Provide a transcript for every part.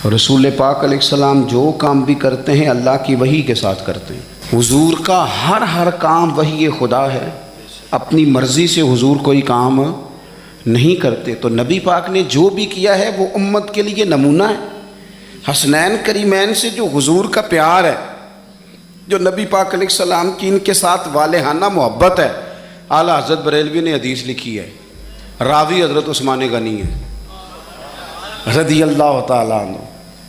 رسول پاک علیہ السلام جو کام بھی کرتے ہیں اللہ کی وحی کے ساتھ کرتے ہیں۔ حضور کا ہر کام وحی خدا ہے، اپنی مرضی سے حضور کوئی کام نہیں کرتے۔ تو نبی پاک نے جو بھی کیا ہے وہ امت کے لیے نمونہ ہے۔ حسنین کریمین سے جو حضور کا پیار ہے، جو نبی پاک علیہ السلام کی ان کے ساتھ والہانہ محبت ہے، اعلیٰ حضرت بریلوی نے حدیث لکھی ہے، راوی حضرت عثمان غنی ہے رضی اللہ تعالیٰ عنہ۔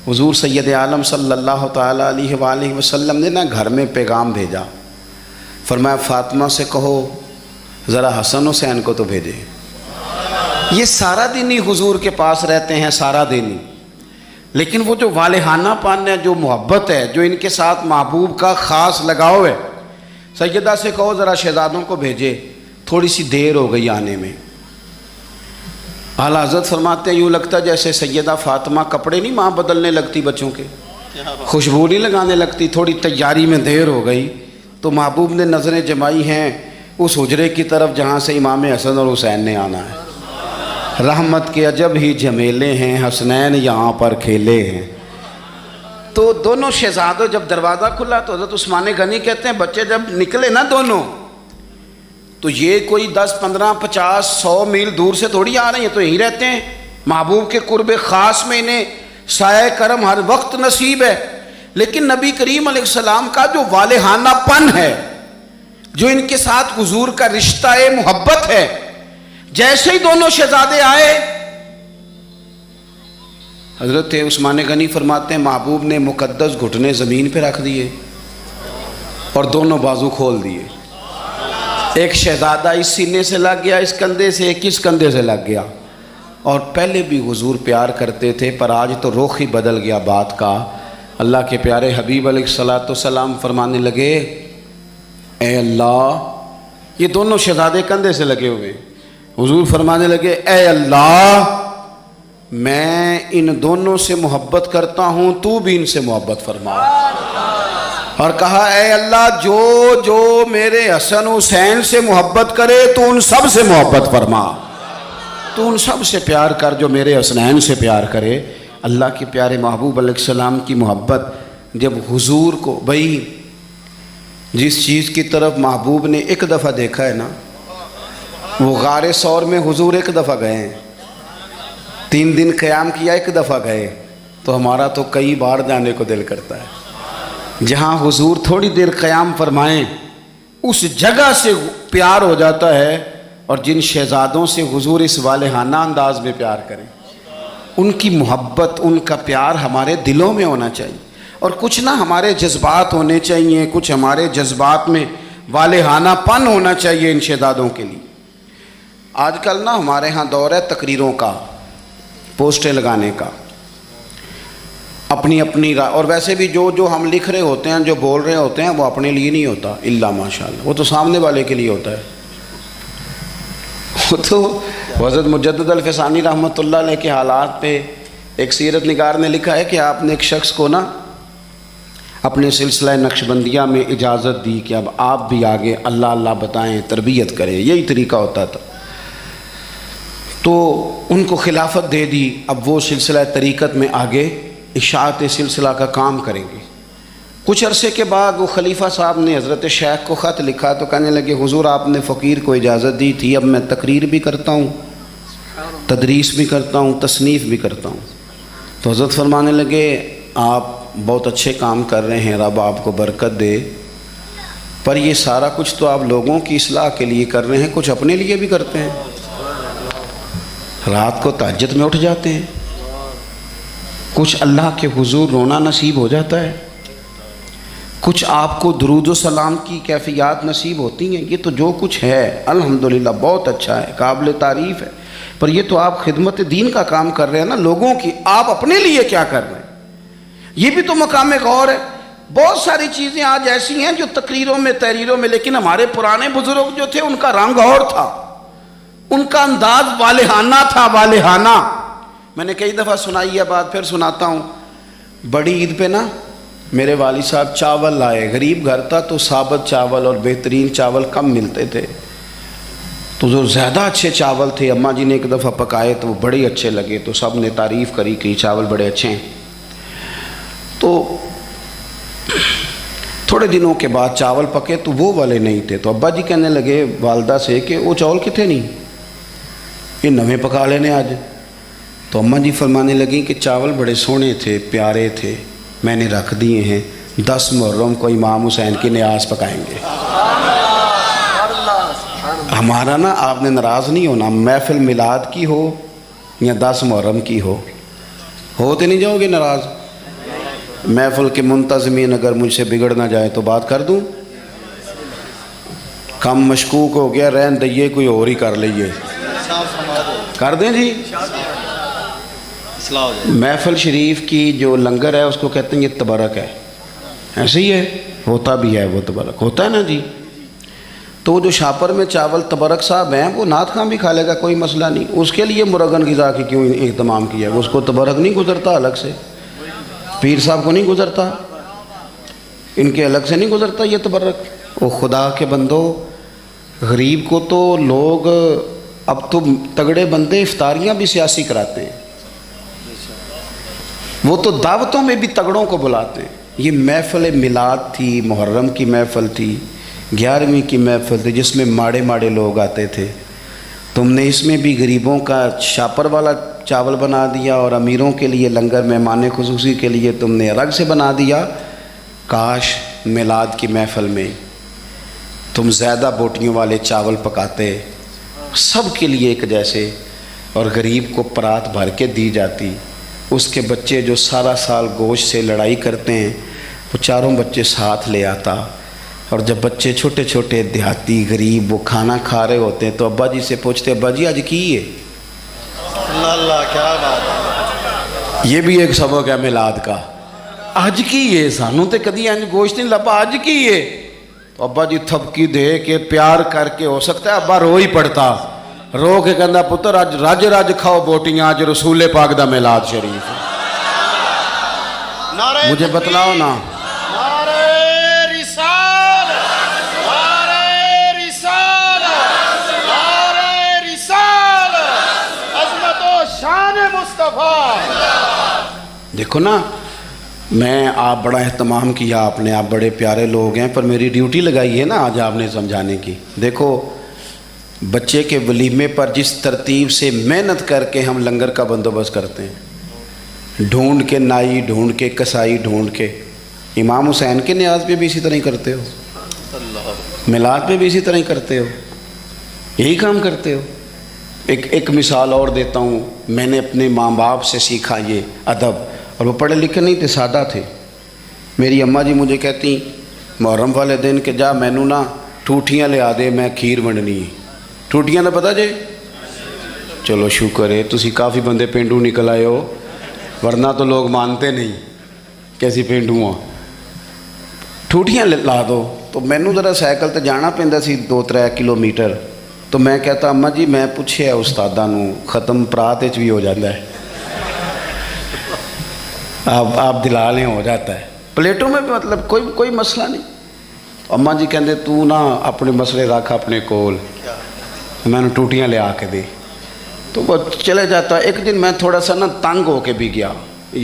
حضور سید عالم صلی اللہ تعالیٰ علیہ وآلہ وسلم نے گھر میں پیغام بھیجا، فرمایا فاطمہ سے کہو ذرا حسن حسین کو تو بھیجے۔ یہ سارا دن ہی حضور کے پاس رہتے ہیں، سارا دن ہی، لیکن وہ جو والہانہ پن ہے، جو محبت ہے، جو ان کے ساتھ محبوب کا خاص لگاؤ ہے، سیدہ سے کہو ذرا شہزادوں کو بھیجے، تھوڑی سی دیر ہو گئی آنے میں۔ اعلیٰ حضرت فرماتے ہیں یوں لگتا جیسے سیدہ فاطمہ کپڑے نہیں ماں بدلنے لگتی بچوں کے، خوشبو نہیں لگانے لگتی، تھوڑی تیاری میں دیر ہو گئی تو محبوب نے نظریں جمائی ہیں اس حجرے کی طرف جہاں سے امام حسن اور حسین نے آنا ہے۔ رحمت کے عجب ہی جھمیلے ہیں، حسنین یہاں پر کھیلے ہیں۔ تو دونوں شہزادوں جب دروازہ کھلا تو حضرت عثمان غنی کہتے ہیں بچے جب نکلے نا دونوں، تو یہ کوئی 10 15 50 100 میل دور سے تھوڑی آ رہے ہیں، تو یہیں رہتے ہیں محبوب کے قرب خاص میں، انہیں سایہ کرم ہر وقت نصیب ہے۔ لیکن نبی کریم علیہ السلام کا جو والہانہ پن ہے، جو ان کے ساتھ حضور کا رشتہ محبت ہے، جیسے ہی دونوں شہزادے آئے، حضرت عثمان غنی فرماتے ہیں محبوب نے مقدس گھٹنے زمین پہ رکھ دیے اور دونوں بازو کھول دیے۔ ایک شہزادہ اس سینے سے لگ گیا اس کندھے سے، ایک اس کندھے سے لگ گیا۔ اور پہلے بھی حضور پیار کرتے تھے، پر آج تو رخ ہی بدل گیا بات کا۔ اللہ کے پیارے حبیب علیہ السلام فرمانے لگے اے اللہ، یہ دونوں شہزادے کندھے سے لگے ہوئے، حضور فرمانے لگے اے اللہ میں ان دونوں سے محبت کرتا ہوں، تو بھی ان سے محبت فرما۔ اور کہا اے اللہ جو جو میرے حسن حسین سے محبت کرے تو ان سب سے محبت فرما، تو ان سب سے پیار کر جو میرے حسنین سے پیار کرے۔ اللہ کے پیارے محبوب علیہ السلام کی محبت جب حضور کو، بھئی جس چیز کی طرف محبوب نے ایک دفعہ دیکھا ہے نا، وہ غار ثور میں حضور ایک دفعہ گئے ہیں، 3 دن قیام کیا ایک دفعہ گئے، تو ہمارا تو کئی بار جانے کو دل کرتا ہے۔ جہاں حضور تھوڑی دیر قیام فرمائیں اس جگہ سے پیار ہو جاتا ہے۔ اور جن شہزادوں سے حضور اس والہانہ انداز میں پیار کریں، ان کی محبت، ان کا پیار ہمارے دلوں میں ہونا چاہیے، اور کچھ نہ ہمارے جذبات ہونے چاہیے، کچھ ہمارے جذبات میں والہانہ پن ہونا چاہیے ان شہزادوں کے لیے۔ آج کل نا ہمارے ہاں دور ہے تقریروں کا، پوسٹیں لگانے کا، اپنی رائے، اور ویسے بھی جو ہم لکھ رہے ہوتے ہیں، جو بول رہے ہوتے ہیں، وہ اپنے لیے نہیں ہوتا الا ماشاءاللہ، وہ تو سامنے والے کے لیے ہوتا ہے۔ وہ تو حضرت مجدد الفسانی رحمۃ اللہ علیہ کے حالات پہ ایک سیرت نگار نے لکھا ہے کہ آپ نے ایک شخص کو نا اپنے سلسلہ نقشبندیہ میں اجازت دی کہ اب آپ بھی آگے اللہ اللہ بتائیں، تربیت کریں، یہی طریقہ ہوتا تھا۔ تو ان کو خلافت دے دی، اب وہ سلسلہ طریقت میں آگے اشاعت سلسلہ کا کام کریں گے۔ کچھ عرصے کے بعد وہ خلیفہ صاحب نے حضرت شیخ کو خط لکھا تو کہنے لگے حضور آپ نے فقیر کو اجازت دی تھی، اب میں تقریر بھی کرتا ہوں، تدریس بھی کرتا ہوں، تصنیف بھی کرتا ہوں۔ تو حضرت فرمانے لگے آپ بہت اچھے کام کر رہے ہیں، رب آپ کو برکت دے، پر یہ سارا کچھ تو آپ لوگوں کی اصلاح کے لیے کر رہے ہیں، کچھ اپنے لیے بھی کرتے ہیں، رات کو تہجد میں اٹھ جاتے ہیں، کچھ اللہ کے حضور رونا نصیب ہو جاتا ہے، کچھ آپ کو درود و سلام کی کیفیات نصیب ہوتی ہیں۔ یہ تو جو کچھ ہے الحمدللہ بہت اچھا ہے، قابل تعریف ہے، پر یہ تو آپ خدمت دین کا کام کر رہے ہیں نا لوگوں کی، آپ اپنے لیے کیا کر رہے ہیں؟ یہ بھی تو مقام غور ہے۔ بہت ساری چیزیں آج ایسی ہیں جو تقریروں میں تحریروں میں، لیکن ہمارے پرانے بزرگ جو تھے ان کا رنگ اور تھا، ان کا انداز والہانہ تھا، والہانہ۔ میں نے کئی دفعہ سنائی ہے بات، پھر سناتا ہوں۔ بڑی عید پہ نا میرے والد صاحب چاول لائے، غریب گھر تھا تو ثابت چاول اور بہترین چاول کم ملتے تھے، تو جو زیادہ اچھے چاول تھے اماں جی نے ایک دفعہ پکائے تو وہ بڑے اچھے لگے، تو سب نے تعریف کری کہ یہ چاول بڑے اچھے ہیں۔ تو تھوڑے دنوں کے بعد چاول پکے تو وہ والے نہیں تھے، تو ابا جی کہنے لگے والدہ سے کہ وہ چاول کتنے نہیں، یہ نویں پکا لینے آج۔ تو اماں جی فرمانے لگیں کہ چاول بڑے سونے تھے، پیارے تھے، میں نے رکھ دیے ہیں، 10 محرم کو امام حسین کی نیاز پکائیں گے۔ ہمارا نا، آپ نے ناراض نہیں ہونا، محفل میلاد کی ہو یا 10 محرم کی ہوتے نہیں جاؤ گے ناراض؟ محفل کے منتظمین اگر مجھ سے بگڑ نہ جائے تو بات کر دوں، کم مشکوک ہو گیا، رہن دئیے، کوئی اور ہی کر لئیے، کر دیں جی۔ محفل شریف کی جو لنگر ہے اس کو کہتے ہیں یہ تبرک ہے، ایسے ہی ہے، ہوتا بھی ہے، وہ تبرک ہوتا ہے نا جی۔ تو جو شاپر میں چاول تبرک صاحب ہیں وہ نعت خواں بھی کھا لے گا، کوئی مسئلہ نہیں، اس کے لیے مرغن غذا کی کیوں اہتمام کیا ہے؟ اس کو تبرک نہیں گزرتا الگ سے، پیر صاحب کو نہیں گزرتا، ان کے الگ سے نہیں گزرتا یہ تبرک۔ وہ خدا کے بندو، غریب کو تو لوگ اب تو تگڑے بندے افطاریاں بھی سیاسی کراتے ہیں، وہ تو دعوتوں میں بھی تگڑوں کو بلاتے ہیں۔ یہ محفل میلاد تھی، محرم کی محفل تھی، 11ویں کی محفل تھی، جس میں ماڑے ماڑے لوگ آتے تھے، تم نے اس میں بھی غریبوں کا شاپر والا چاول بنا دیا اور امیروں کے لیے لنگر مہمان خصوصی کے لیے تم نے الگ سے بنا دیا۔ کاش میلاد کی محفل میں تم زیادہ بوٹیوں والے چاول پکاتے، سب کے لیے ایک جیسے، اور غریب کو پرات بھر کے دی جاتی۔ اس کے بچے جو سارا سال گوشت سے لڑائی کرتے ہیں، وہ چاروں بچے ساتھ لے آتا، اور جب بچے چھوٹے چھوٹے دیہاتی غریب وہ کھانا کھا رہے ہوتے ہیں تو ابا جی سے پوچھتے، ابا جی آج کی ہے؟ اللہ کیا بات ہے، یہ بھی ایک سبق ہے میلاد کا، آج کی ہے، سانوں تے کدی انج گوشت نہیں لبا، آج کی ہے۔ تو ابا جی تھپکی دے کے پیار کر کے، ہو سکتا ہے ابا رو ہی پڑتا، رو کے کہندا پتر آج رج رج کھاؤ بوٹیاں، آج رسول پاک دا میلاد شریف ہے، مجھے بتلاؤ نا۔ دیکھو نا، میں آپ بڑا اہتمام کیا آپ نے، آپ بڑے پیارے لوگ ہیں، پر میری ڈیوٹی لگائی ہے نا آج آپ نے سمجھانے کی۔ دیکھو بچے کے ولیمے پر جس ترتیب سے محنت کر کے ہم لنگر کا بندوبست کرتے ہیں، ڈھونڈ کے نائی، ڈھونڈ کے کسائی، ڈھونڈ کے، امام حسین کے نیاز پہ بھی اسی طرح ہی کرتے ہو، میلاد پہ بھی اسی طرح ہی کرتے ہو، یہی کام کرتے ہو۔ ایک مثال اور دیتا ہوں، میں نے اپنے ماں باپ سے سیکھا یہ ادب، اور وہ پڑھے لکھے نہیں تھے، سادہ تھے۔ میری اماں جی مجھے کہتی محرم والے دن کہ جا مینو نا ٹوٹیاں لے آ دے، میں کھیر ونڈنی ہے۔ ٹوٹیاں دا پتہ جے؟ چلو شکر ہے تسی کافی بندے پینڈو نکل آئے ہو، ورنہ تو لوگ مانتے نہیں کیسی پینڈو ہاں۔ ٹوٹیاں لا دو، تو مینو ذرا سائیکل تے جانا پیندا سی 2-3 کلومیٹر، تو میں کہتا اماں جی میں پوچھے استاداں نو، ختم پرات وچ بھی ہو جاتا ہے، آپ دلا لیں ہو جاتا ہے، پلیٹوں میں بھی مطلب کوئی مسئلہ نہیں۔ اماں جی کہندے تو نا اپنے مسئلے رکھ اپنے کول، میں نے ٹوٹیاں لے آ کے دی، تو وہ چلے جاتا۔ ایک دن میں تھوڑا سا نا تنگ ہو کے بھی گیا،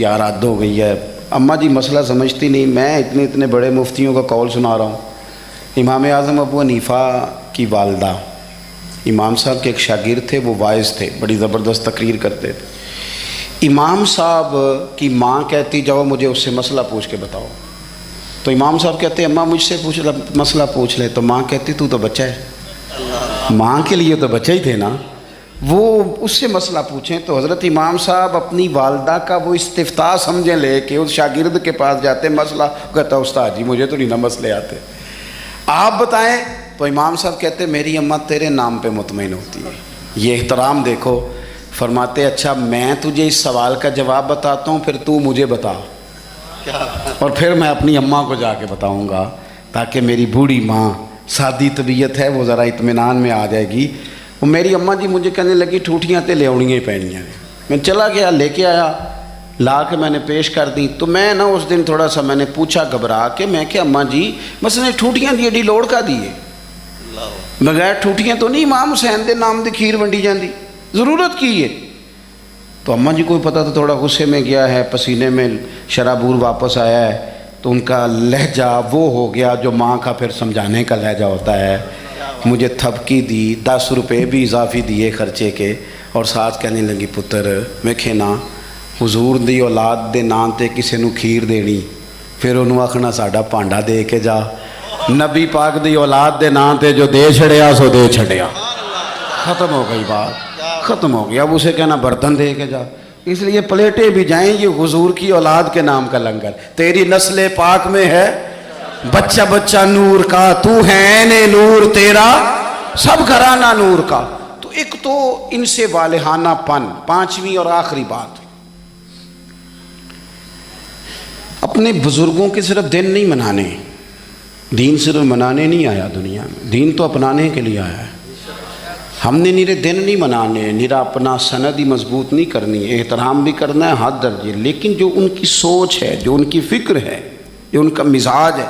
یار حد ہو گئی ہے، اماں جی مسئلہ سمجھتی نہیں، میں اتنے بڑے مفتیوں کا قول سنا رہا ہوں۔ امام اعظم ابو حنیفہ کی والدہ، امام صاحب کے ایک شاگرد تھے، وہ واعظ تھے، بڑی زبردست تقریر کرتے تھے۔ امام صاحب کی ماں کہتی جاؤ مجھے اس سے مسئلہ پوچھ کے بتاؤ، تو امام صاحب کہتے اماں مجھ سے مسئلہ پوچھ لے، تو ماں کہتی تو بچہ ہے، ماں کے لیے تو بچہ ہی تھے نا، وہ اس سے مسئلہ پوچھیں۔ تو حضرت امام صاحب اپنی والدہ کا وہ استفتاء سمجھیں لے کے اس شاگرد کے پاس جاتے، مسئلہ کہتا استاد جی مجھے تو نہیں نا مسئلے آتے، آپ بتائیں۔ تو امام صاحب کہتے میری اماں تیرے نام پہ مطمئن ہوتی ہے، یہ احترام دیکھو۔ فرماتے اچھا میں تجھے اس سوال کا جواب بتاتا ہوں، پھر تو مجھے بتا، اور پھر میں اپنی اماں کو جا کے بتاؤں گا، تاکہ میری بوڑھی ماں سادی طبیعت ہے وہ ذرا اطمینان میں آ جائے گی۔ وہ میری اماں جی مجھے کہنے لگی ٹوٹیاں تے لے آنیاں ہی پینیاں نے، میں چلا گیا لے کے آیا، لا کے میں نے پیش کر دی۔ تو میں نا اس دن تھوڑا سا میں نے پوچھا گھبرا کے، میں کہ اماں جی مثلا ٹوٹیاں دی ایڈی لوڑ کا دیے، بغیر ٹوٹیاں تو نہیں امام حسین دے نام دی کھیر ونڈی جاندی، ضرورت کی ہے؟ تو اماں جی کو پتہ تو تھوڑا غصے میں گیا ہے، پسینے میں شرابور واپس آیا ہے، تو ان کا لہجہ وہ ہو گیا جو ماں کا پھر سمجھانے کا لہجہ ہوتا ہے۔ مجھے تھپکی دی، 10 روپے بھی اضافی دیے خرچے کے، اور ساتھ کہنے لگی پتر ویکھے نا حضور دی اولاد دے نام تے کسے نو کھیر دینی، پھر انہوں آکھنا ساڈا پانڈا دے کے جا، نبی پاک دی اولاد دے نام تے جو دے چھڑیا سو دے چھڑیا، ختم ہو گئی بات، ختم ہو گیا۔ اب اسے کہنا برتن دے کے جا، اس لیے پلیٹیں بھی جائیں یہ حضور کی اولاد کے نام کا لنگر۔ تیری نسل پاک میں ہے بچہ بچہ نور کا، تو ہے نے نور تیرا سب گھرانہ نور کا۔ تو ایک تو ان سے والہانہ پن۔ پانچویں اور آخری بات، اپنے بزرگوں کے صرف دن نہیں منانے، دین صرف منانے نہیں آیا دنیا میں، دین تو اپنانے کے لیے آیا ہے۔ ہم نے نیرے دن نہیں منانے، نیرا اپنا سند ہی مضبوط نہیں کرنی، احترام بھی کرنا ہے حد درجے، لیکن جو ان کی سوچ ہے، جو ان کی فکر ہے، جو ان کا مزاج ہے۔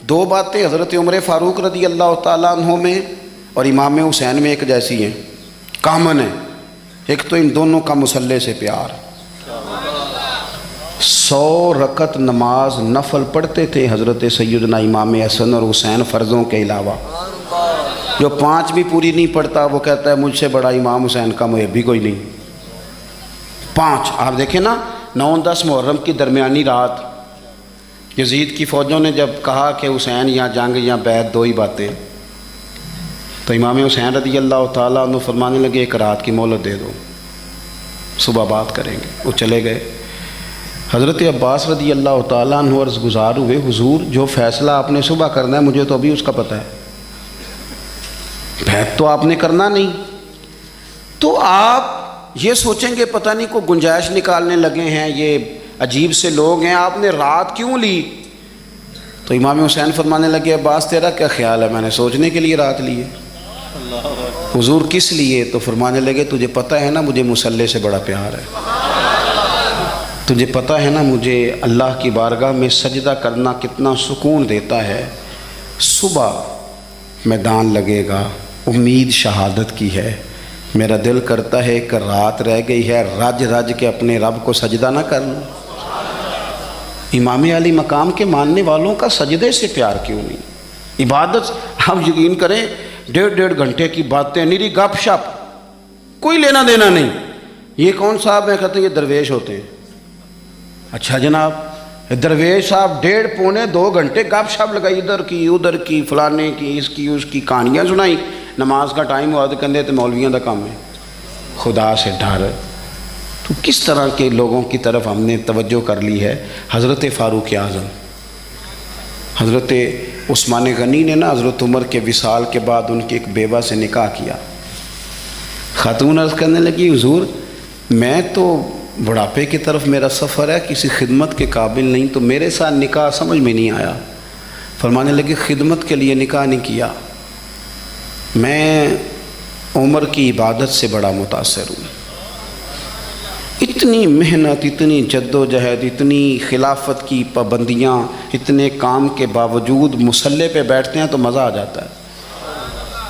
دو باتیں حضرت عمر فاروق رضی اللہ تعالیٰ عنہ میں اور امام حسین میں ایک جیسی ہیں، کامن ہے۔ ایک تو ان دونوں کا مصلی سے پیار، 100 رکعت نماز نفل پڑھتے تھے حضرت سیدنا امام حسن اور حسین فرضوں کے علاوہ۔ جو 5 بھی پوری نہیں پڑھتا وہ کہتا ہے مجھ سے بڑا امام حسین کا محب بھی کوئی نہیں۔ 5 آپ دیکھیں نا، 9-10 محرم کی درمیانی رات یزید کی فوجوں نے جب کہا کہ حسین یا جنگ یا بیعت، دو ہی باتیں، تو امام حسین رضی اللہ تعالیٰ عنہ فرمانے لگے ایک رات کی مہلت دے دو، صبح بات کریں گے۔ وہ چلے گئے۔ حضرت عباس رضی اللہ تعالیٰ عنہ عرض گزار ہوئے، حضور جو فیصلہ آپ نے صبح کرنا ہے مجھے تو ابھی اس کا پتہ ہے، بیعت تو آپ نے کرنا نہیں، تو آپ یہ سوچیں گے پتہ نہیں کوئی گنجائش نکالنے لگے ہیں، یہ عجیب سے لوگ ہیں، آپ نے رات کیوں لی؟ تو امام حسین فرمانے لگے عباس تیرا کیا خیال ہے، میں نے سوچنے کے لیے رات لی ہے۔ حضور کس لیے؟ تو فرمانے لگے تجھے پتہ ہے نا مجھے مصلی سے بڑا پیار ہے، تجھے پتہ ہے نا مجھے اللہ کی بارگاہ میں سجدہ کرنا کتنا سکون دیتا ہے، صبح میدان لگے گا، امید شہادت کی ہے، میرا دل کرتا ہے کہ رات رہ گئی ہے، رج رج کے اپنے رب کو سجدہ نہ کر لوں۔ امام علی مقام کے ماننے والوں کا سجدے سے پیار کیوں نہیں؟ عبادت آپ یقین کریں 1.5 گھنٹے کی باتیں، نیری گپ شپ، کوئی لینا دینا نہیں۔ یہ کون صاحب ہیں؟ کہتے ہیں یہ درویش ہوتے ہیں۔ اچھا جناب، درویش صاحب 1.5-2 گھنٹے گپ شپ لگائی، ادھر کی ادھر کی، فلانے کی اس کی کہانیاں سنائی، نماز کا ٹائم ہوا تو کہتے مولویوں کا کام ہے، خدا سے ڈر۔ تو کس طرح کے لوگوں کی طرف ہم نے توجہ کر لی ہے؟ حضرت فاروق اعظم، حضرت عثمان غنی نے نا حضرت عمر کے وصال کے بعد ان کی ایک بیوہ سے نکاح کیا۔ خاتون عرض کرنے لگی حضور میں تو بڑھاپے کی طرف میرا سفر ہے، کسی خدمت کے قابل نہیں، تو میرے ساتھ نکاح سمجھ میں نہیں آیا۔ فرمانے لگے خدمت کے لیے نکاح نہیں کیا، میں عمر کی عبادت سے بڑا متاثر ہوں، اتنی محنت، اتنی جد و جہد، اتنی خلافت کی پابندیاں، اتنے کام کے باوجود مصلی پہ بیٹھتے ہیں تو مزہ آ جاتا ہے۔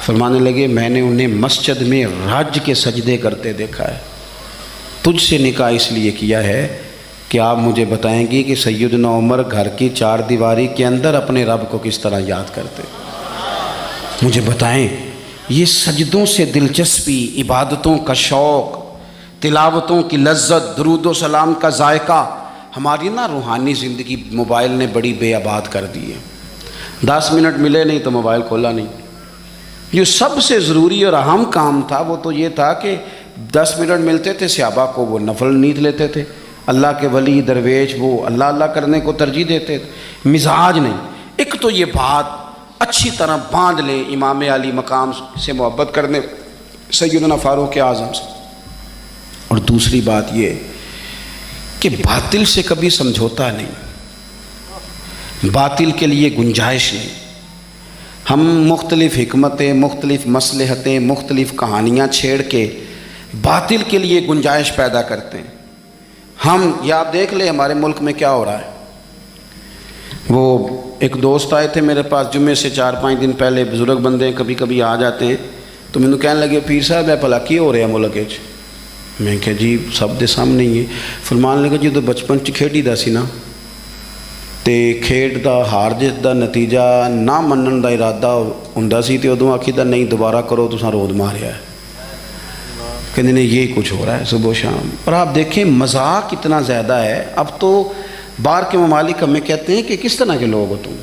فرمانے لگے میں نے انہیں مسجد میں رج کے سجدے کرتے دیکھا ہے، تجھ سے نکاح اس لیے کیا ہے کہ آپ مجھے بتائیں گی کہ سیدنا عمر گھر کی 4 دیواری کے اندر اپنے رب کو کس طرح یاد کرتے، مجھے بتائیں۔ یہ سجدوں سے دلچسپی، عبادتوں کا شوق، تلاوتوں کی لذت، درود و سلام کا ذائقہ، ہماری نا روحانی زندگی موبائل نے بڑی بے آباد کر دی ہے۔ 10 منٹ ملے نہیں تو موبائل کھولا نہیں۔ جو سب سے ضروری اور اہم کام تھا وہ تو یہ تھا کہ 10 منٹ ملتے تھے، صحابہ کو وہ نفل نیند لیتے تھے، اللہ کے ولی درویش وہ اللہ اللہ کرنے کو ترجیح دیتے تھے، مزاج نہیں۔ ایک تو یہ بات اچھی طرح باندھ لیں امام علی مقام سے محبت کرنے سیدنا فاروق اعظم سے، اور دوسری بات یہ کہ باطل سے کبھی سمجھوتا نہیں، باطل کے لیے گنجائش نہیں۔ ہم مختلف حکمتیں، مختلف مصلحتیں، مختلف کہانیاں چھیڑ کے باطل کے لیے گنجائش پیدا کرتے ہیں۔ ہم یہ آپ دیکھ لیں ہمارے ملک میں کیا ہو رہا ہے۔ وہ ایک دوست آئے تھے میرے پاس جمعے سے 4-5 دن پہلے، بزرگ بندے کبھی کبھی آ جاتے ہیں، تو مینوں کہنے لگے پیر صاحب ہے بھلا کی ہو رہا ملک وچ؟ میں کہ جی سب دے سامنے ہی ہے۔ فرمان لگا جی تو بچپن چ کھیڈی دا سی نا تے کھیڈ دا ہار جیت دا نتیجہ نہ منن دا ارادہ ہوندا سی تے ادوں آکھی دا نہیں دوبارہ کرو تساں رود ماریا ہے، کہتے ہیں یہی کچھ ہو رہا ہے صبح و شام۔ اور آپ دیکھیں مذاق اتنا زیادہ ہے، اب تو باہر کے ممالک ہمیں کہتے ہیں کہ کس طرح کے لوگ ہو تم،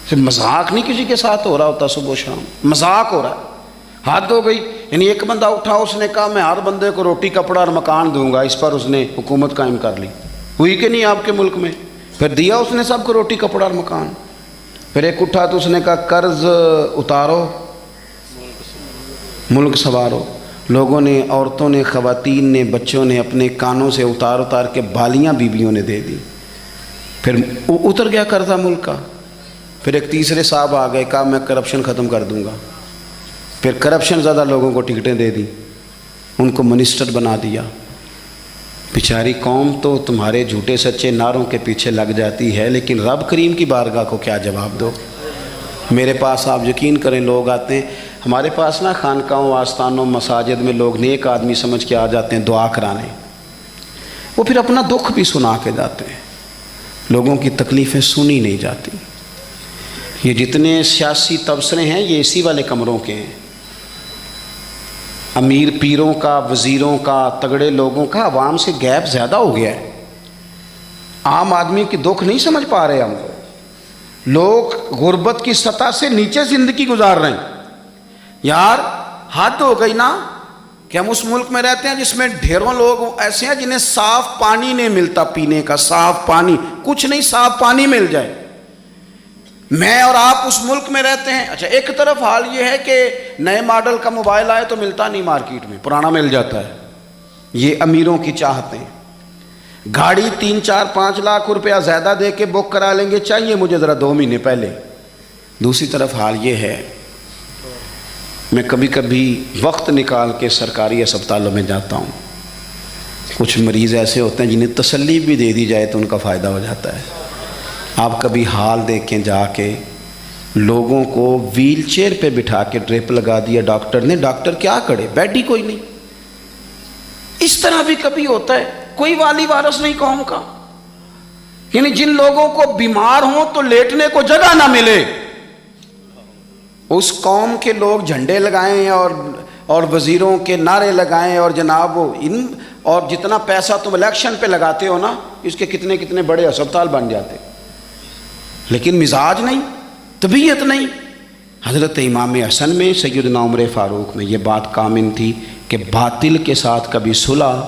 صرف مذاق نہیں کسی کے ساتھ ہو رہا ہوتا، صبح و شام مذاق ہو رہا ہے، حد ہو گئی۔ یعنی ایک بندہ اٹھا اس نے کہا میں ہر بندے کو روٹی کپڑا اور مکان دوں گا، اس پر اس نے حکومت قائم کر لی، ہوئی کہ نہیں آپ کے ملک میں؟ پھر دیا اس نے سب کو روٹی کپڑا اور مکان۔ پھر ایک اٹھا تو اس نے کہا قرض اتارو ملک سنوارو، لوگوں نے، عورتوں نے، خواتین نے، بچوں نے اپنے کانوں سے اتار اتار کے بالیاں بیویوں نے دے دی، پھر اتر گیا قرضہ ملک کا۔ پھر ایک تیسرے صاحب آ گئے، کہا میں کرپشن ختم کر دوں گا، پھر کرپشن زیادہ لوگوں کو ٹکٹیں دے دی، ان کو منسٹر بنا دیا۔ بیچاری قوم تو تمہارے جھوٹے سچے نعروں کے پیچھے لگ جاتی ہے، لیکن رب کریم کی بارگاہ کو کیا جواب دو؟ میرے پاس آپ یقین کریں لوگ آتے ہیں ہمارے پاس نا، خانقاہوں، آستانوں، مساجد میں لوگ نیک آدمی سمجھ کے آ جاتے ہیں دعا کرانے، وہ پھر اپنا دکھ بھی سنا کے جاتے ہیں، لوگوں کی تکلیفیں سنی نہیں جاتی۔ یہ جتنے سیاسی تبصرے ہیں یہ اسی والے کمروں کے ہیں، امیر پیروں کا، وزیروں کا، تگڑے لوگوں کا، عوام سے گیپ زیادہ ہو گیا ہے، عام آدمی کی دکھ نہیں سمجھ پا رہے ہم لوگ، غربت کی سطح سے نیچے زندگی گزار رہے ہیں۔ یار حد ہو گئی نا کہ ہم اس ملک میں رہتے ہیں جس میں ڈھیروں لوگ ایسے ہیں جنہیں صاف پانی نہیں ملتا، پینے کا صاف پانی، کچھ نہیں صاف پانی مل جائے۔ میں اور آپ اس ملک میں رہتے ہیں، اچھا ایک طرف حال یہ ہے کہ نئے ماڈل کا موبائل آئے تو ملتا نہیں مارکیٹ میں، پرانا مل جاتا ہے، یہ امیروں کی چاہتے ہیں۔ گاڑی 3، 4، 5 لاکھ روپیہ زیادہ دے کے بک کرا لیں گے، چاہیے مجھے ذرا 2 مہینے پہلے۔ دوسری طرف حال یہ ہے، میں کبھی کبھی وقت نکال کے سرکاری اسپتالوں میں جاتا ہوں، کچھ مریض ایسے ہوتے ہیں جنہیں تسلی بھی دے دی جائے تو ان کا فائدہ ہو جاتا ہے۔ آپ کبھی حال دیکھیں جا کے، لوگوں کو ویل چیئر پہ بٹھا کے ڈرپ لگا دیا ڈاکٹر نے، ڈاکٹر کیا کرے، بیڈ ہی کوئی نہیں۔ اس طرح بھی کبھی ہوتا ہے، کوئی والی وارث نہیں قوم کا، یعنی جن لوگوں کو بیمار ہوں تو لیٹنے کو جگہ نہ ملے، اس قوم کے لوگ جھنڈے لگائیں اور وزیروں کے نعرے لگائیں، اور جناب اور جتنا پیسہ تم الیکشن پہ لگاتے ہو نا، اس کے کتنے کتنے بڑے اسپتال بن جاتے، لیکن مزاج نہیں، طبیعت نہیں۔ حضرت امام حسن میں، سیدنا عمر فاروق میں یہ بات کامن تھی کہ باطل کے ساتھ کبھی صلح،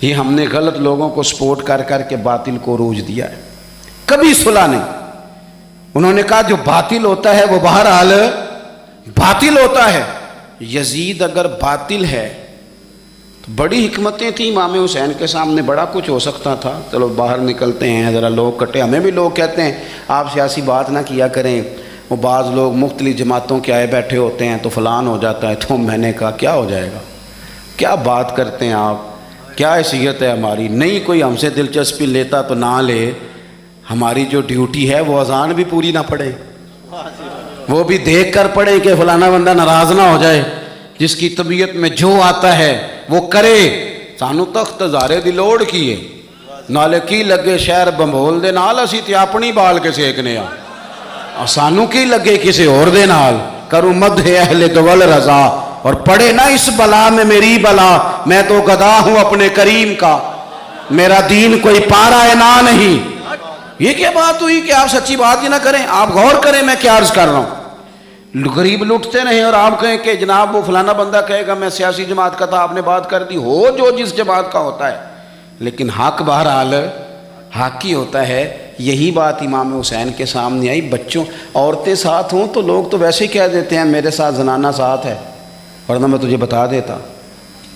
یہ ہم نے غلط لوگوں کو سپورٹ کر کر کے باطل کو عروج دیا ہے، کبھی صلح نہیں۔ انہوں نے کہا جو باطل ہوتا ہے وہ بہرحال باطل ہوتا ہے، یزید اگر باطل ہے تو بڑی حکمتیں تھیں امام حسین کے سامنے، بڑا کچھ ہو سکتا تھا، چلو باہر نکلتے ہیں ذرا لوگ کٹے۔ ہمیں بھی لوگ کہتے ہیں آپ سیاسی بات نہ کیا کریں، وہ بعض لوگ مختلف جماعتوں کے آئے بیٹھے ہوتے ہیں تو فلان ہو جاتا ہے، تو میں نے کہا کیا ہو جائے گا، کیا بات کرتے ہیں آپ، کیا حیثیت ہے ہماری، نہیں کوئی ہم سے دلچسپی لیتا تو نہ لے، ہماری جو ڈیوٹی ہے وہ اذان بھی پوری نہ پڑے، وہ بھی دیکھ کر پڑے کہ فلانا بندہ ناراض نہ ہو جائے، جس کی طبیعت میں جو آتا ہے وہ کرے۔ سانو تخت زارے دی لوڑ کیے نالے کی لگے شہر بمبول دے نال، اسی تے اپنی بال کے سیکنے آ، سانو کی لگے کسی اور دے نال، کروں مدح اہل دول رضا، اور پڑے نہ اس بلا میں میری بلا، میں تو گدا ہوں اپنے کریم کا، میرا دین کوئی پارا نہ نہیں۔ یہ کیا بات ہوئی کہ آپ سچی بات ہی نہ کریں، آپ غور کریں میں کیا عرض کر رہا ہوں۔ غریب لوٹتے رہیں اور آپ کہیں کہ جناب وہ فلانا بندہ کہے گا میں سیاسی جماعت کا تھا، آپ نے بات کر دی، ہو جو جس جماعت کا ہوتا ہے، لیکن حق بہرحال حق ہی ہوتا ہے۔ یہی بات امام حسین کے سامنے آئی، بچوں عورتیں ساتھ ہوں تو لوگ تو ویسے ہی کہہ دیتے ہیں میرے ساتھ زنانہ ساتھ ہے، ورنہ میں تجھے بتا دیتا،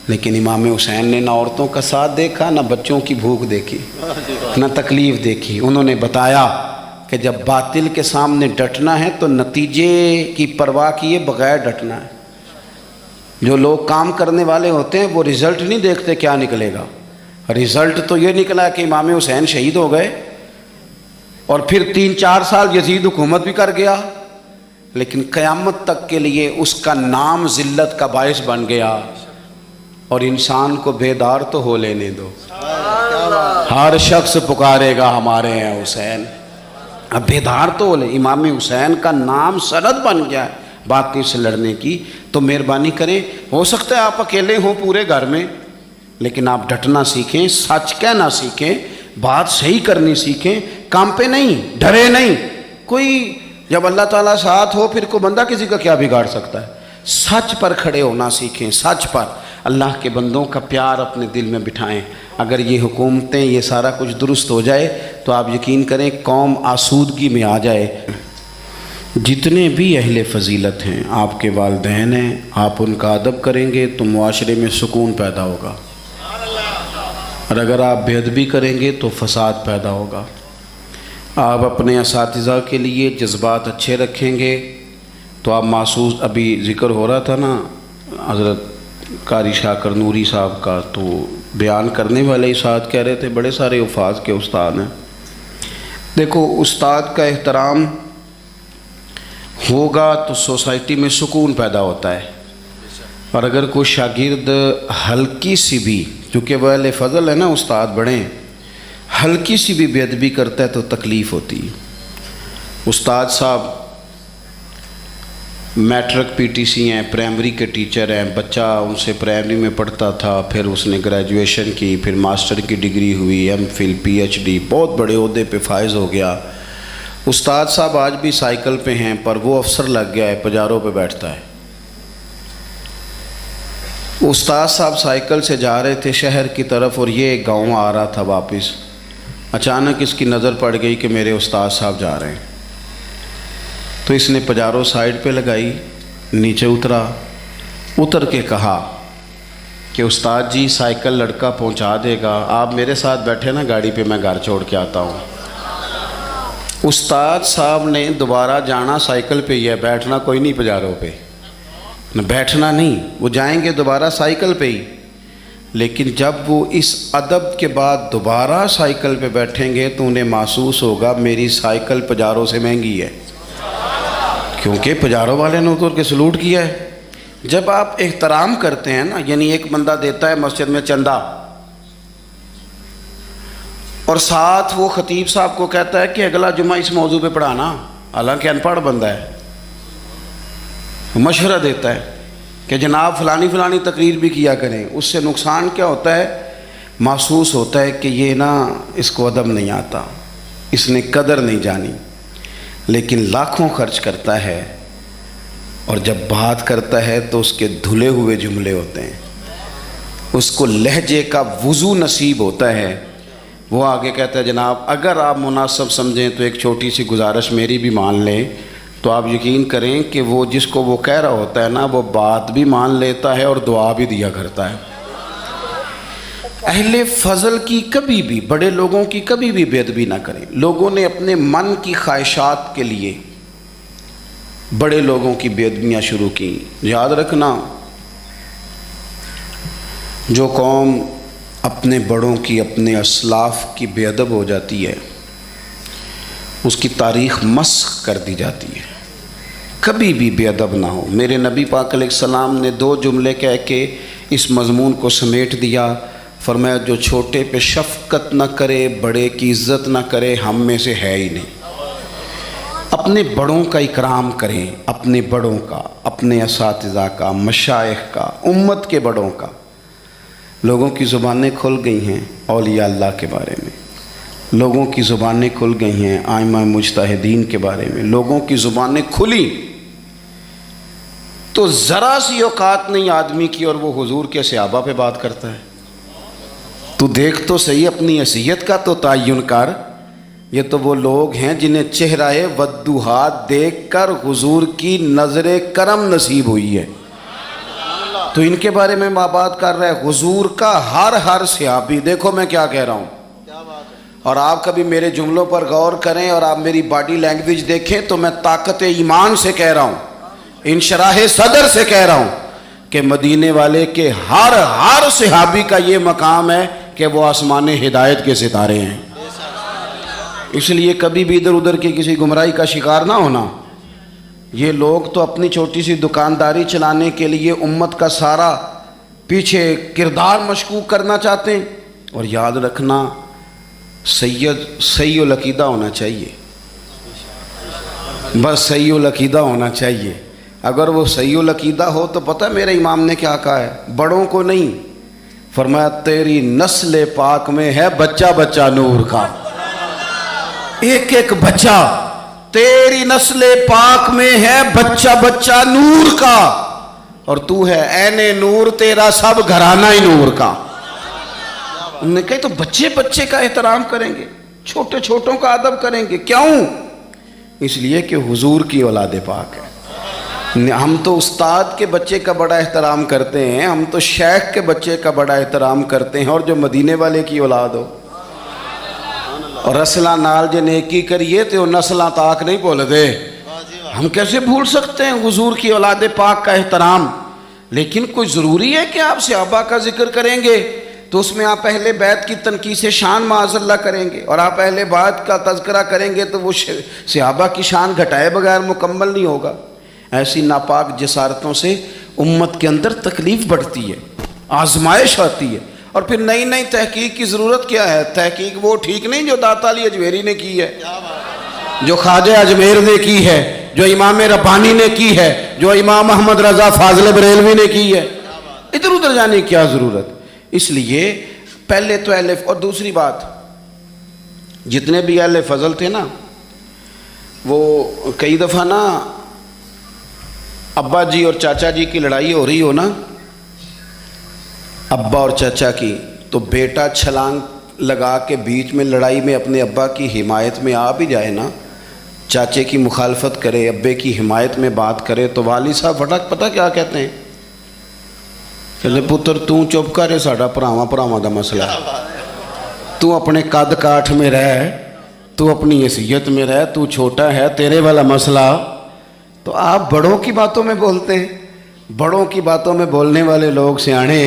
لیکن امام حسین نے نہ عورتوں کا ساتھ دیکھا، نہ بچوں کی بھوک دیکھی، نہ تکلیف دیکھی۔ انہوں نے بتایا کہ جب باطل کے سامنے ڈٹنا ہے تو نتیجے کی پرواہ کیے بغیر ڈٹنا ہے۔ جو لوگ کام کرنے والے ہوتے ہیں وہ رزلٹ نہیں دیکھتے کیا نکلے گا، رزلٹ تو یہ نکلا کہ امام حسین شہید ہو گئے، اور پھر 3-4 سال یزید حکومت بھی کر گیا، لیکن قیامت تک کے لیے اس کا نام ذلت کا باعث بن گیا، اور انسان کو بیدار تو ہو لینے دو. ہر شخص پکارے گا ہمارے ہیں حسین. اب بیدار تو ہو لے. امام حسین کا نام سند بن گیا ہے باطل سے لڑنے کی. تو مہربانی کریں, ہو سکتا ہے آپ اکیلے ہوں پورے گھر میں, لیکن آپ ڈٹنا سیکھیں, سچ کہنا سیکھیں, بات صحیح کرنی سیکھیں, کام پہ نہیں, ڈرے نہیں. کوئی جب اللہ تعالیٰ ساتھ ہو پھر کوئی بندہ کسی کا کیا بگاڑ سکتا ہے. سچ پر کھڑے ہونا سیکھیں, سچ پر. اللہ کے بندوں کا پیار اپنے دل میں بٹھائیں. اگر یہ حکومتیں یہ سارا کچھ درست ہو جائے تو آپ یقین کریں قوم آسودگی میں آ جائے. جتنے بھی اہل فضیلت ہیں, آپ کے والدین ہیں, آپ ان کا ادب کریں گے تو معاشرے میں سکون پیدا ہوگا, اور اگر آپ بے ادبی کریں گے تو فساد پیدا ہوگا. آپ اپنے اساتذہ کے لیے جذبات اچھے رکھیں گے تو آپ محسوس, ابھی ذکر ہو رہا تھا نا حضرت قاری شاکر نوری صاحب کا, تو بیان کرنے والے استاد کہہ رہے تھے بڑے سارے حفاظ کے استاد ہیں. دیکھو استاد کا احترام ہوگا تو سوسائٹی میں سکون پیدا ہوتا ہے, اور اگر کوئی شاگرد ہلکی سی بھی, چونکہ وہ اہل فضل ہے نا استاد بڑے ہیں, ہلکی سی بھی بے ادبی کرتا ہے تو تکلیف ہوتی ہے. استاد صاحب میٹرک پی ٹی سی ہیں, پرائمری کے ٹیچر ہیں, بچہ ان سے پرائمری میں پڑھتا تھا, پھر اس نے گریجویشن کی, پھر ماسٹر کی ڈگری ہوئی, M Phil, P H D, بہت بڑے عہدے پہ فائز ہو گیا. استاد صاحب آج بھی سائیکل پہ ہیں, پر وہ افسر لگ گیا ہے, پجاروں پہ بیٹھتا ہے. استاد صاحب سائیکل سے جا رہے تھے شہر کی طرف, اور یہ ایک گاؤں آ رہا تھا واپس. اچانک اس کی نظر پڑ گئی کہ میرے استاد صاحب جا رہے ہیں, تو اس نے پجارو سائیڈ پہ لگائی, نیچے اتر کے کہا کہ استاد جی سائیکل لڑکا پہنچا دے گا, آپ میرے ساتھ بیٹھے نا گاڑی پہ, میں گھر چھوڑ کے آتا ہوں. استاد صاحب نے دوبارہ جانا سائیکل پہ ہی ہے, بیٹھنا کوئی نہیں پجاروں پہ, بیٹھنا نہیں, وہ جائیں گے دوبارہ سائیکل پہ ہی. لیکن جب وہ اس ادب کے بعد دوبارہ سائیکل پہ بیٹھیں گے تو انہیں محسوس ہوگا میری سائیکل پجاروں سے مہنگی ہے, کیونکہ پجاروں والے نے اتر کے سلوٹ کیا ہے. جب آپ احترام کرتے ہیں نا, یعنی ایک بندہ دیتا ہے مسجد میں چندہ, اور ساتھ وہ خطیب صاحب کو کہتا ہے کہ اگلا جمعہ اس موضوع پہ پڑھانا, حالانکہ ان پڑھ بندہ ہے, مشورہ دیتا ہے کہ جناب فلانی تقریر بھی کیا کریں. اس سے نقصان کیا ہوتا ہے, محسوس ہوتا ہے کہ یہ نا اس کو ادب نہیں آتا, اس نے قدر نہیں جانی. لیکن لاکھوں خرچ کرتا ہے اور جب بات کرتا ہے تو اس کے دھلے ہوئے جملے ہوتے ہیں, اس کو لہجے کا وضو نصیب ہوتا ہے. وہ آگے کہتا ہے جناب اگر آپ مناسب سمجھیں تو ایک چھوٹی سی گزارش میری بھی مان لیں, تو آپ یقین کریں کہ وہ جس کو وہ کہہ رہا ہوتا ہے نا, وہ بات بھی مان لیتا ہے اور دعا بھی دیا کرتا ہے. اہل فضل کی کبھی بھی, بڑے لوگوں کی کبھی بھی بے ادبی نہ کریں. لوگوں نے اپنے من کی خواہشات کے لیے بڑے لوگوں کی بے ادبیاں شروع کی. یاد رکھنا, جو قوم اپنے بڑوں کی, اپنے اسلاف کی بے ادب ہو جاتی ہے, اس کی تاریخ مسخ کر دی جاتی ہے. کبھی بھی بے ادب نہ ہو. میرے نبی پاک علیہ السلام نے 2 جملے کہہ کے اس مضمون کو سمیٹ دیا. فرمایا جو چھوٹے پہ شفقت نہ کرے, بڑے کی عزت نہ کرے, ہم میں سے ہے ہی نہیں. اپنے بڑوں کا اکرام کریں, اپنے بڑوں کا, اپنے اساتذہ کا, مشائخ کا, امت کے بڑوں کا. لوگوں کی زبانیں کھل گئی ہیں اولیاء اللہ کے بارے میں, لوگوں کی زبانیں کھل گئی ہیں ائمہ مجتہدین کے بارے میں, لوگوں کی زبانیں کھلی تو ذرا سی اوقات نہیں آدمی کی اور وہ حضور کے صحابہ پہ بات کرتا ہے. تو دیکھ تو صحیح اپنی حیثیت کا تو تعین کر. یہ تو وہ لوگ ہیں جنہیں چہرہ وضحات دیکھ کر حضور کی نظر کرم نصیب ہوئی ہے, تو ان کے بارے میں بات کر رہا ہے. حضور کا ہر صحابی, دیکھو میں کیا کہہ رہا ہوں, اور آپ کبھی میرے جملوں پر غور کریں اور آپ میری باڈی لینگویج دیکھیں تو میں طاقت ایمان سے کہہ رہا ہوں, انشراح صدر سے کہہ رہا ہوں کہ مدینے والے کے ہر صحابی کا یہ مقام ہے کہ وہ آسمان ہدایت کے ستارے ہیں. اس لیے کبھی بھی ادھر ادھر کی کسی گمراہی کا شکار نہ ہونا. یہ لوگ تو اپنی چھوٹی سی دکانداری چلانے کے لیے امت کا سارا پیچھے کردار مشکوک کرنا چاہتے ہیں، اور یاد رکھنا صحیح العقیدہ ہونا چاہیے، بس صحیح العقیدہ ہونا چاہیے۔ اگر وہ صحیح العقیدہ ہو تو پتہ میرے امام نے کیا کہا ہے، بڑوں کو نہیں، فرمایا تیری نسل پاک میں ہے بچہ بچہ نور کا، ایک ایک بچہ تیری نسل پاک میں ہے بچہ بچہ نور کا، اور تو ہے عین نور، تیرا سب گھرانہ ہی نور کا۔ انہوں نے کہا تو بچے بچے کا احترام کریں گے، چھوٹے چھوٹوں کا ادب کریں گے، کیوں؟ اس لیے کہ حضور کی اولاد پاک ہے۔ ہم تو استاد کے بچے کا بڑا احترام کرتے ہیں، ہم تو شیخ کے بچے کا بڑا احترام کرتے ہیں، اور جو مدینے والے کی اولاد ہو اور رسلاں نال جے نیکی کریے تو نسلاں تاک نہیں بھول دے۔ ہم کیسے بھول سکتے ہیں حضور کی اولاد پاک کا احترام؟ لیکن کوئی ضروری ہے کہ آپ صحابہ کا ذکر کریں گے تو اس میں آپ اہل بیت کی تنقیص شان معاذ اللہ کریں گے، اور آپ اہل بیت کا تذکرہ کریں گے تو وہ صحابہ کی شان گھٹائے بغیر مکمل نہیں ہوگا۔ ایسی ناپاک جسارتوں سے امت کے اندر تکلیف بڑھتی ہے، آزمائش آتی ہے، اور پھر نئی نئی تحقیق کی ضرورت کیا ہے؟ تحقیق وہ ٹھیک نہیں جو داتا علی اجمیری نے کی ہے، جو خواجہ اجمیر نے کی ہے، جو امام ربانی نے کی ہے، جو امام محمد رضا فاضل بریلوی نے کی ہے۔ ادھر ادھر جانے کی کیا ضرورت؟ اس لیے پہلے تو اہل، اور دوسری بات، جتنے بھی اہل فضل تھے نا، وہ کئی دفعہ نا ابا جی اور چاچا جی کی لڑائی ہو رہی ہو نا، ابا اور چاچا کی، تو بیٹا چھلانگ لگا کے بیچ میں لڑائی میں اپنے ابا کی حمایت میں آ بھی جائے نا، چاچے کی مخالفت کرے، ابے کی حمایت میں بات کرے، تو والد صاحب فٹک پتہ کیا کہتے ہیں؟ کہتے پتر تو چپ کرے، ساڈا پراواں پراواں دا مسئلہ ہے، تو اپنے قد کاٹھ میں رہ، تو اپنی حیثیت میں رہ، تو چھوٹا ہے، تیرے والا مسئلہ۔ تو آپ بڑوں کی باتوں میں بولتے ہیں، بڑوں کی باتوں میں بولنے والے لوگ سیانے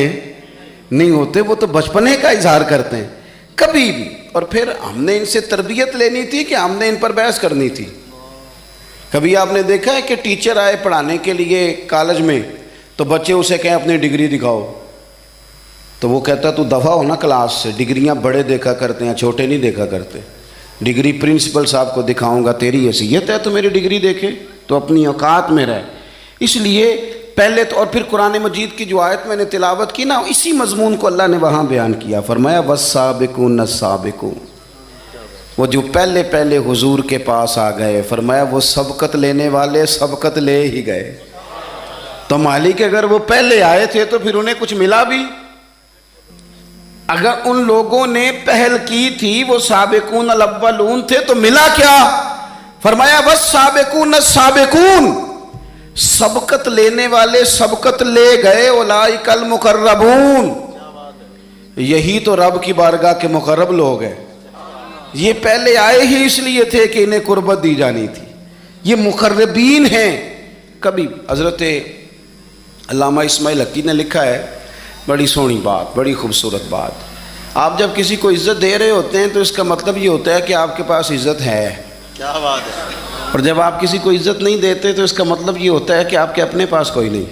نہیں ہوتے، وہ تو بچپنے کا اظہار کرتے ہیں کبھی بھی۔ اور پھر ہم نے ان سے تربیت لینی تھی کہ ہم نے ان پر بحث کرنی تھی؟ کبھی آپ نے دیکھا ہے کہ ٹیچر آئے پڑھانے کے لیے کالج میں تو بچے اسے کہیں اپنی ڈگری دکھاؤ، تو وہ کہتا تو دفعہ ہو نا کلاس سے، ڈگریاں بڑے دیکھا کرتے ہیں چھوٹے نہیں دیکھا کرتے، ڈگری پرنسپل صاحب کو دکھاؤں گا، تیری حیثیت ہے تو میری ڈگری دیکھے، تو اپنی اوقات میں رہ۔ اس لیے پہلے تو، اور پھر قرآن مجید کی جو آیت میں نے تلاوت کی نا، اسی مضمون کو اللہ نے وہاں بیان کیا، فرمایا والسابقون السابقون، وہ جو پہلے پہلے حضور کے پاس آ گئے، فرمایا وہ سبقت لینے والے سبقت لے ہی گئے۔ تو مالک اگر وہ پہلے آئے تھے تو پھر انہیں کچھ ملا بھی؟ اگر ان لوگوں نے پہل کی تھی، وہ سابقون الاولون تھے، تو ملا کیا؟ فرمایا والسابقون السابقون، سبقت لینے والے سبقت لے گئے، اولئک المقربون، یہی تو رب کی بارگاہ کے مقرب لوگ ہیں۔ یہ پہلے آئے ہی اس لیے تھے کہ انہیں قربت دی جانی تھی، یہ مقربین ہیں۔ کبھی حضرت علامہ اسماعیل حقی نے لکھا ہے، بڑی سونی بات، بڑی خوبصورت بات، آپ جب کسی کو عزت دے رہے ہوتے ہیں تو اس کا مطلب یہ ہوتا ہے کہ آپ کے پاس عزت ہے۔ کیا بات ہے۔ اور جب آپ کسی کو عزت نہیں دیتے تو اس کا مطلب یہ ہوتا ہے کہ آپ کے اپنے پاس کوئی نہیں،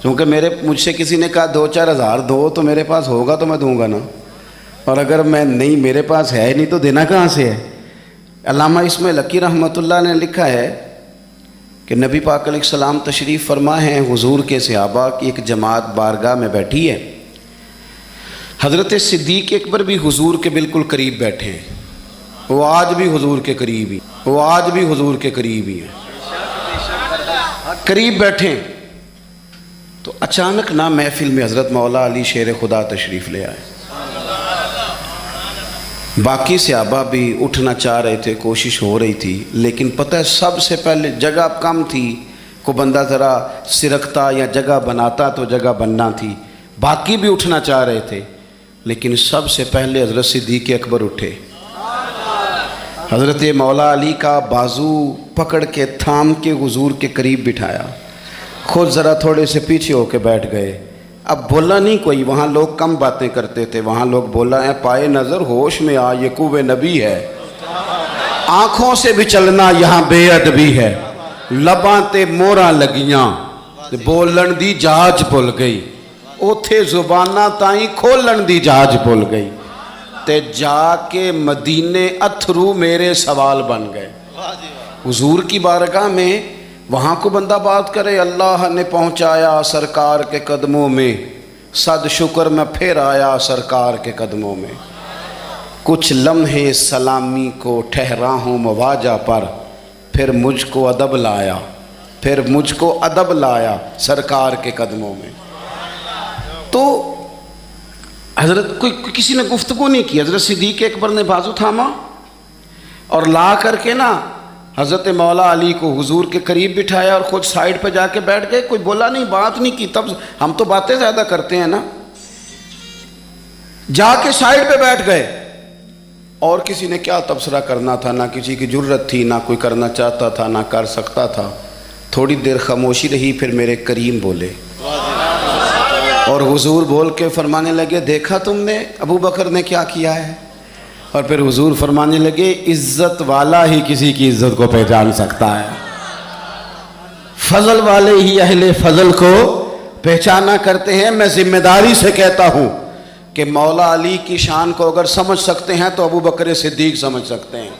کیونکہ مجھ سے کسی نے کہا 2-4 ہزار دو تو میرے پاس ہوگا تو میں دوں گا نا، اور اگر میں نہیں، میرے پاس ہے نہیں تو دینا کہاں سے ہے؟ علامہ اسماعیل حقی رحمۃ اللہ نے لکھا ہے کہ نبی پاک علیہ السلام تشریف فرما ہیں، حضور کے صحابہ کی ایک جماعت بارگاہ میں بیٹھی ہے، حضرت صدیق اکبر بھی حضور کے بالکل قریب بیٹھے ہیں، وہ آج بھی حضور کے قریب ہی، وہ آج بھی حضور کے قریب ہی ہیں، قریب بیٹھے۔ تو اچانک نہ محفل میں حضرت مولا علی شیر خدا تشریف لے آئے، باقی صحابہ بھی اٹھنا چاہ رہے تھے، کوشش ہو رہی تھی، لیکن پتہ ہے سب سے پہلے جگہ کم تھی، کو بندہ ذرا سرکتا یا جگہ بناتا تو جگہ بننا تھی، باقی بھی اٹھنا چاہ رہے تھے، لیکن سب سے پہلے حضرت صدیق اکبر اٹھے، حضرت مولا علی کا بازو پکڑ کے تھام کے حضور کے قریب بٹھایا، خود ذرا تھوڑے سے پیچھے ہو کے بیٹھ گئے۔ اب بولا نہیں کوئی، وہاں لوگ کم باتیں کرتے تھے، وہاں لوگ بولا ہے پائے نظر ہوش میں آ یہ کوہ نبی ہے، آنکھوں سے بھی چلنا یہاں بے ادبی ہے، لباں تے موراں لگیاں بولن دی جاچ بھول گئی، اوتھے زباناں تائیں کھولن دی جاج بھول گئی تے جا کے مدینے اتھرو میرے سوال بن گئے. حضور کی بارگاہ میں وہاں کو بندہ بات کرے اللہ نے پہنچایا سرکار کے قدموں میں, صد شکر میں پھر آیا سرکار کے قدموں میں, کچھ لمحے سلامی کو ٹھہرا ہوں مواجہ پر, پھر مجھ کو ادب لایا, پھر مجھ کو ادب لایا سرکار کے قدموں میں. تو حضرت کسی نے گفتگو نہیں کی, حضرت صدیق اکبر نے بازو تھاما اور لا کر کے نا حضرت مولا علی کو حضور کے قریب بٹھایا اور خود سائیڈ پہ جا کے بیٹھ گئے. کوئی بولا نہیں, بات نہیں کی. تب ہم تو باتیں زیادہ کرتے ہیں نا. جا کے سائیڈ پہ بیٹھ گئے اور کسی نے کیا تبصرہ کرنا تھا, نہ کسی کی جرت تھی, نہ کوئی کرنا چاہتا تھا, نہ کر سکتا تھا. تھوڑی دیر خاموشی رہی, پھر میرے کریم بولے اور حضور بول کے فرمانے لگے دیکھا تم نے ابو بکر نے کیا کیا ہے. اور پھر حضور فرمانے لگے عزت والا ہی کسی کی عزت کو پہچان سکتا ہے, فضل والے ہی اہل فضل کو پہچانا کرتے ہیں. میں ذمہ داری سے کہتا ہوں کہ مولا علی کی شان کو اگر سمجھ سکتے ہیں تو ابو بکر صدیق سمجھ سکتے ہیں,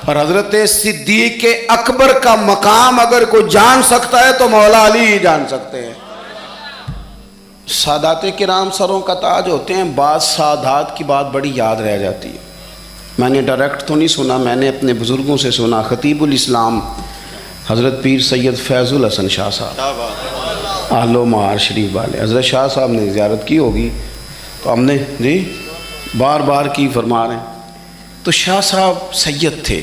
اور حضرت صدیق اکبر کا مقام اگر کوئی جان سکتا ہے تو مولا علی ہی جان سکتے ہیں. سادات کرام سروں کا تاج ہوتے ہیں. بعض سادات کی بات بڑی یاد رہ جاتی ہے. میں نے ڈائریکٹ تو نہیں سنا, میں نے اپنے بزرگوں سے سنا. خطیب الاسلام حضرت پیر سید فیض الحسن شاہ صاحب اہل و معار شریف والے, حضرت شاہ صاحب نے زیارت کی ہوگی تو ہم نے جی بار بار کی فرما رہے ہیں. تو شاہ صاحب سید تھے,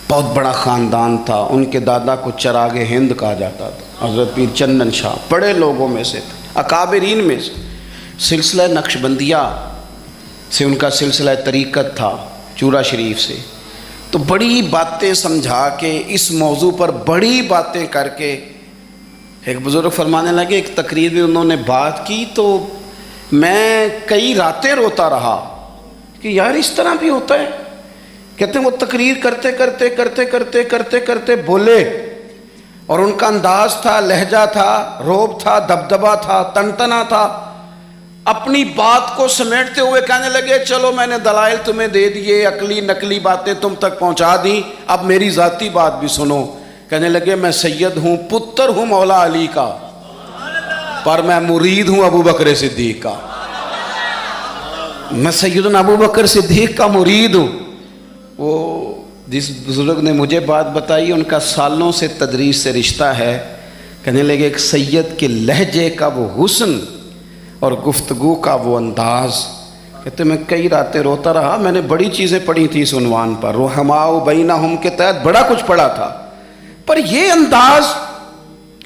بہت بڑا خاندان تھا. ان کے دادا کو چراغ ہند کہا جاتا تھا. حضرت پیر چندن شاہ بڑے لوگوں میں سے تھے, اکابرین میں سے. سلسلہ نقشبندیہ سے ان کا سلسلہ طریقت تھا, چورا شریف سے. تو بڑی باتیں سمجھا کے اس موضوع پر بڑی باتیں کر کے ایک بزرگ فرمانے لگے, ایک تقریر میں انہوں نے بات کی تو میں کئی راتیں روتا رہا کہ یار اس طرح بھی ہوتا ہے. کہتے ہیں وہ تقریر کرتے کرتے کرتے کرتے کرتے کرتے بولے, اور ان کا انداز تھا, لہجہ تھا, روب تھا, دبدبا تھا, تنتنا تھا. اپنی بات کو سمیٹتے ہوئے کہنے لگے چلو میں نے دلائل تمہیں دے دیے, عقلی نقلی باتیں تم تک پہنچا دیں, اب میری ذاتی بات بھی سنو. کہنے لگے میں سید ہوں, پتر ہوں مولا علی کا, پر میں مرید ہوں ابو بکر صدیق کا. میں سیدنا ابو بکر صدیق کا مرید ہوں. وہ جس بزرگ نے مجھے بات بتائی ان کا سالوں سے تدریس سے رشتہ ہے. کہنے لگے ایک سید کے لہجے کا وہ حسن اور گفتگو کا وہ انداز. کہتے میں کئی راتیں روتا رہا. میں نے بڑی چیزیں پڑھی تھی اس عنوان پر, رحماء بینہم کے تحت بڑا کچھ پڑھا تھا, پر یہ انداز,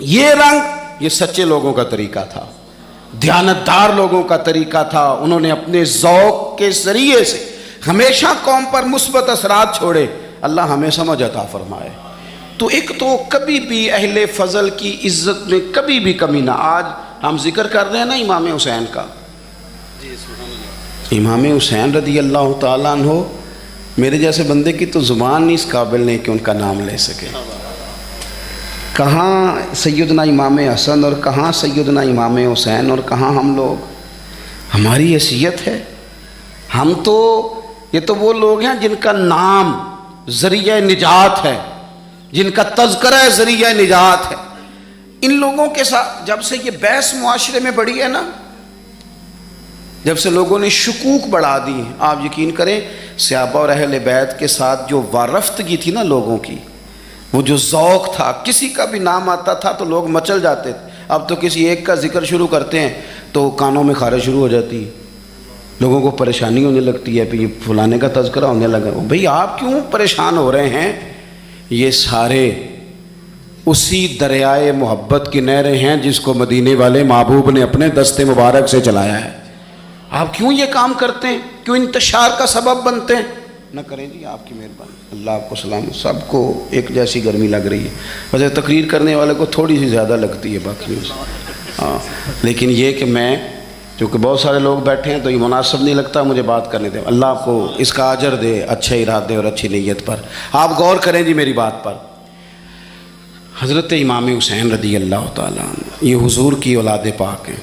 یہ رنگ, یہ سچے لوگوں کا طریقہ تھا, دیانتدار لوگوں کا طریقہ تھا. انہوں نے اپنے ذوق کے ذریعے سے ہمیشہ قوم پر مثبت اثرات چھوڑے. اللہ ہمیں سمجھ عطا فرمائے. تو ایک تو کبھی بھی اہل فضل کی عزت میں کبھی بھی کمی نہ. آج ہم ذکر کر رہے ہیں نا امام حسین کا, امام حسین رضی اللہ تعالیٰ عنہ, میرے جیسے بندے کی تو زبان نہیں اس قابل نہیں کہ ان کا نام لے سکے. کہاں سیدنا امام حسن اور کہاں سیدنا امام حسین اور کہاں ہم لوگ. ہماری حیثیت ہے, ہم تو یہ تو وہ لوگ ہیں جن کا نام ذریعہ نجات ہے, جن کا تذکرہ ذریعہ نجات ہے. ان لوگوں کے ساتھ جب سے یہ بحث معاشرے میں بڑھی ہے نا, جب سے لوگوں نے شکوک بڑھا دی, آپ یقین کریں صحابہ اور اہل بیت کے ساتھ جو وارفتگی تھی نا لوگوں کی, وہ جو ذوق تھا, کسی کا بھی نام آتا تھا تو لوگ مچل جاتے تھے. اب تو کسی ایک کا ذکر شروع کرتے ہیں تو کانوں میں خارش شروع ہو جاتی ہے, لوگوں کو پریشانی ہونے لگتی ہے, پھر یہ فلانے کا تذکرہ ہونے لگا. بھئی آپ کیوں پریشان ہو رہے ہیں؟ یہ سارے اسی دریائے محبت کی نہریں ہیں جس کو مدینے والے محبوب نے اپنے دست مبارک سے چلایا ہے. آپ کیوں یہ کام کرتے ہیں؟ کیوں انتشار کا سبب بنتے ہیں؟ نہ کریں جی, آپ کی مہربانی. اللہ آپ کو سلام. سب کو ایک جیسی گرمی لگ رہی ہے, ویسے تقریر کرنے والے کو تھوڑی سی زیادہ لگتی ہے باقی ہاں, لیکن یہ کہ میں چونکہ بہت سارے لوگ بیٹھے ہیں تو یہ مناسب نہیں لگتا مجھے بات کرنے دیں. اللہ آپ کو اس کا اجر دے اچھے ارادے اور اچھی نیت پر. آپ غور کریں جی میری بات پر. حضرت امام حسین رضی اللہ تعالیٰ عنہ یہ حضور کی اولاد پاک ہیں.